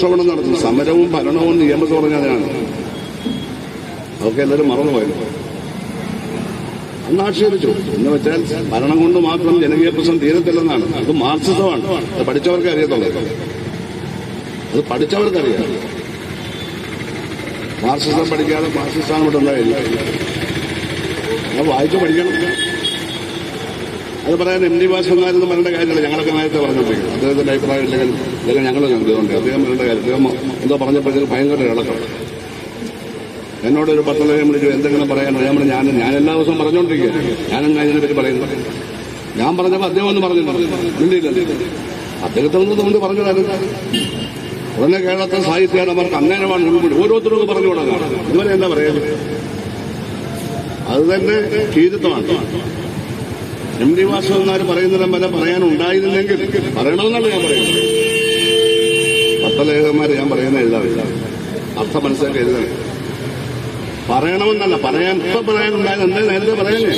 ശ്രവണം നടത്തും. സമരവും ഭരണവും നിയമസം പറഞ്ഞതാണ്. അതൊക്കെ എല്ലാവരും മറന്നുപോയത്. അന്ന് ആക്ഷേപിച്ചു. എന്ന് വെച്ചാൽ ഭരണം കൊണ്ട് മാത്രം ജനകീയ പ്രശ്നം തീരത്തില്ലെന്നാണ്. അത് മാർക്സിസമാണ്. അത് പഠിച്ചവർക്ക് അറിയത്തുള്ളൂ. അത് പഠിച്ചവർക്കറിയാം. മാർക്സിസം പഠിക്കാതെ മാർക്സിസ്റ്റാണ് ഇവിടെ ഉണ്ടായില്ല. അത് വായിച്ചു പഠിക്കണം. അത് പറയാൻ എം ഡി വാസുദേവനാരെന്ന് പറയേണ്ട കാര്യമില്ല. ഞങ്ങളൊക്കെ നേരത്തെ പറഞ്ഞോണ്ടിരിക്കുന്നത്. അദ്ദേഹത്തിന്റെ അഭിപ്രായം ഇല്ലെങ്കിൽ ഞങ്ങൾ കണ്ടുകൊണ്ട് അദ്ദേഹം പറയേണ്ട കാര്യം. അദ്ദേഹം എന്തോ പറഞ്ഞപ്പോഴത്തേക്ക് ഭയങ്കര ഇളക്കം. എന്നോടൊരു പത്രലേഖനം വിളിച്ചു, എന്തെങ്കിലും പറയാനോ? ഞാൻ എല്ലാ ദിവസവും പറഞ്ഞുകൊണ്ടിരിക്കുകയാണ്. ഞാനെന്താ ഇതിനെപ്പറ്റി പറയുന്നത്? ഞാൻ പറഞ്ഞപ്പോൾ അദ്ദേഹം ഒന്ന് പറഞ്ഞിട്ടുണ്ട്. ഇല്ലില്ല, അദ്ദേഹത്തെ ഒന്ന് പറഞ്ഞതായിരുന്നു. ഉടനെ കേരളത്തിലെ സാഹിത്യകാരന്മാർക്ക് അന്നേരമാണ് ഉൾപ്പെടി ഓരോരുത്തരും പറഞ്ഞു കൊടുക്കുക. ഇതുവരെ എന്താ പറയുക? അത് തന്നെ കീരിത്തമാണ്. എം ഡി വാസുദേവനാർ പറയുന്നിടം വരെ പറയാനുണ്ടായിരുന്നെങ്കിൽ പറയണമെന്നല്ല ഞാൻ പറയുന്നത്. പത്രലേഖകന്മാർ ഞാൻ പറയുന്ന എഴുതാറില്ല. അർത്ഥം മനസ്സിലാക്കി എഴുതണേ. പറയണമെന്നല്ല, ഇപ്പൊ പറയാനുണ്ടായത് എന്താ നേരത്തെ പറയാനേ.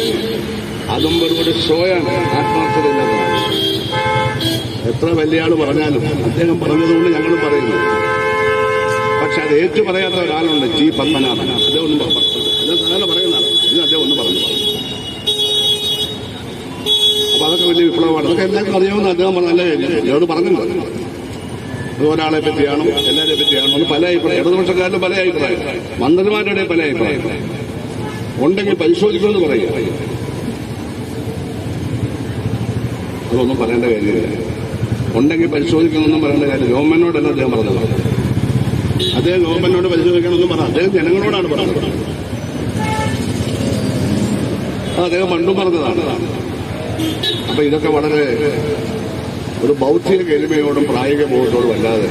അതും ഒരു ഷോയാണ്, ആത്മാർത്ഥതയില്ലാത്തതാണ്. എത്ര വലിയ ആള് പറഞ്ഞാലും അദ്ദേഹം പറഞ്ഞതുകൊണ്ട് ഞങ്ങളും പറയുന്നു. പക്ഷെ അത് ഏറ്റു പറയാത്ത ഒരാളുണ്ട്, ടി പത്മനാഭൻ. അദ്ദേഹം ഒന്നും അങ്ങനെ പറയുന്നതാണ്. ഇത് അദ്ദേഹം ഒന്നും പറഞ്ഞു. അപ്പൊ അതൊക്കെ വലിയ വിപ്ലവമാണ്. അതൊക്കെ എല്ലാവർക്കും അറിയാവുന്ന അദ്ദേഹം നല്ല എന്നോട് പറഞ്ഞിട്ടുണ്ട്. അത് ഒരാളെ പറ്റിയാണോ എല്ലാവരെ പറ്റിയാണോ പല അഭിപ്രായം. ഇടതുപക്ഷക്കാരുടെ പല അഭിപ്രായം, മന്ത്രിമാരുടെ പല അഭിപ്രായം ഉണ്ടെങ്കിൽ പരിശോധിക്കുമെന്ന് പറയുക. അതൊന്നും പറയേണ്ട കാര്യമില്ല. ഉണ്ടെങ്കിൽ പരിശോധിക്കണമെന്നും പറയേണ്ട കാര്യം ഗവൺമെന്റിനോടല്ല അദ്ദേഹം പറഞ്ഞത്. അദ്ദേഹം ഗവൺമെന്റിനോട് പരിശോധിക്കണമെന്നും പറഞ്ഞു. അദ്ദേഹം ജനങ്ങളോടാണ് പറഞ്ഞത്. അദ്ദേഹം പണ്ടും പറഞ്ഞതാണ്. അപ്പൊ ഇതൊക്കെ വളരെ ഒരു ബൗദ്ധിക എളിമയോടും പ്രായോഗിക ബോധത്തോടും അല്ലാതെ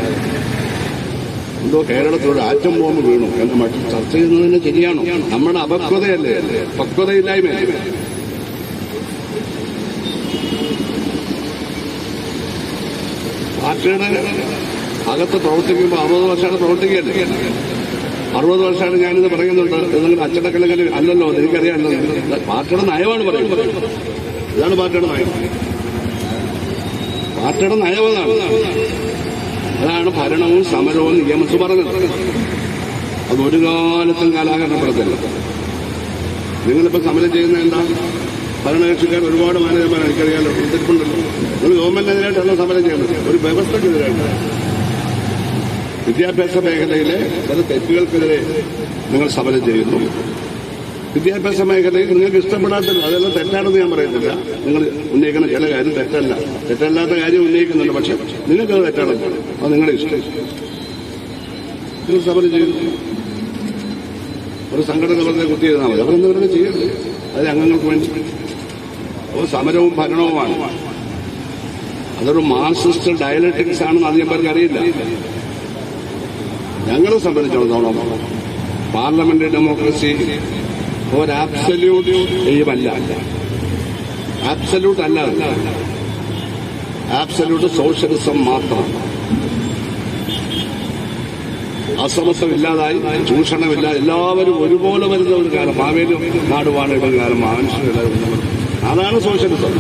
എന്തോ കേരളത്തിലൊരു ആറ്റം ബോംബ് വീണു എന്ന് മറ്റും ചർച്ച ചെയ്യുന്നതിന് ശരിയാണോ? നമ്മുടെ അപക്വതയല്ലേ, പക്വതയില്ലായ്മയല്ലേ? പാർട്ടിയുടെ അകത്ത് പ്രവർത്തിക്കുമ്പോൾ 60 വർഷമാണ് പ്രവർത്തിക്കുകയല്ലേ. 60 വർഷമാണ് ഞാനിത് പറയുന്നുണ്ട്. എന്തെങ്കിലും അച്ചടക്കല്ലെങ്കിൽ അല്ലല്ലോ, എനിക്കറിയാമല്ലോ. പാർട്ടിയുടെ നയമാണ് പറയുന്നത്. ഇതാണ് പാർട്ടിയുടെ നയം. പാർട്ടിയുടെ നയമെന്നാണ്. അതാണ് ഭരണവും സമരവും നിയമസ് പറഞ്ഞത്. അതൊരു കാലത്തും കാലാകരണപ്പെടുത്തില്ല. നിങ്ങളിപ്പോൾ സമരം ചെയ്യുന്ന എന്താ? ഭരണകക്ഷിക്കാർ ഒരുപാട് മാനേജർമാർ എനിക്കറിയാലോ, ഉണ്ടല്ലോ. നിങ്ങൾ ഗവൺമെന്റിനെതിരായിട്ടല്ല സമരം ചെയ്യുന്നത്, ഒരു വ്യവസ്ഥക്കെതിരായിട്ട്. വിദ്യാഭ്യാസ മേഖലയിലെ ചില തെറ്റുകൾക്കെതിരെ നിങ്ങൾ സമരം ചെയ്യുന്നു. വിദ്യാഭ്യാസ മേഖലയിൽ നിങ്ങൾക്ക് ഇഷ്ടപ്പെടാത്തില്ല, അതെല്ലാം തെറ്റാണെന്ന് ഞാൻ പറയുന്നില്ല. നിങ്ങൾ ഉന്നയിക്കുന്ന ചില കാര്യം തെറ്റല്ലാത്ത കാര്യം ഉന്നയിക്കുന്നുണ്ട്. പക്ഷെ നിങ്ങൾക്കത് തെറ്റാണെന്ന് അത് നിങ്ങളുടെ ഇഷ്ടം. നിങ്ങൾ സമരം ചെയ്യുന്നു. ഒരു സംഘടന വെറുതെ കുത്തി ചെയ്താൽ മതി. അവരെന്ത് വെറുതെ ചെയ്യരുത്. അത് അംഗങ്ങൾക്ക് വേണ്ടി. അപ്പോൾ സമരവും ഭരണവുമാണ്. അതൊരു മാർക്സിസ്റ്റ് ഡയലക്ടിക്സ് ആണെന്ന് അധികം പേർക്ക് അറിയില്ല. ഞങ്ങളെ സംബന്ധിച്ചിടത്തോളം പാർലമെന്ററി ഡെമോക്രസി ഒരു ആബ്സല്യൂട്ട് എയിമല്ല. ആബ്സല്യൂട്ട് അല്ല. ആബ്സല്യൂട്ട് സോഷ്യലിസം മാത്രം. അസമത്വമില്ലാതായി, ചൂഷണമില്ല, എല്ലാവരും ഒരുപോലെ വരുന്ന ഒരു കാലം. മാവേലി നാടുവാണ് ഒരു കാലം. മനുഷ്യരെല്ലാവരും. അതാണ് സോഷ്യലിസം.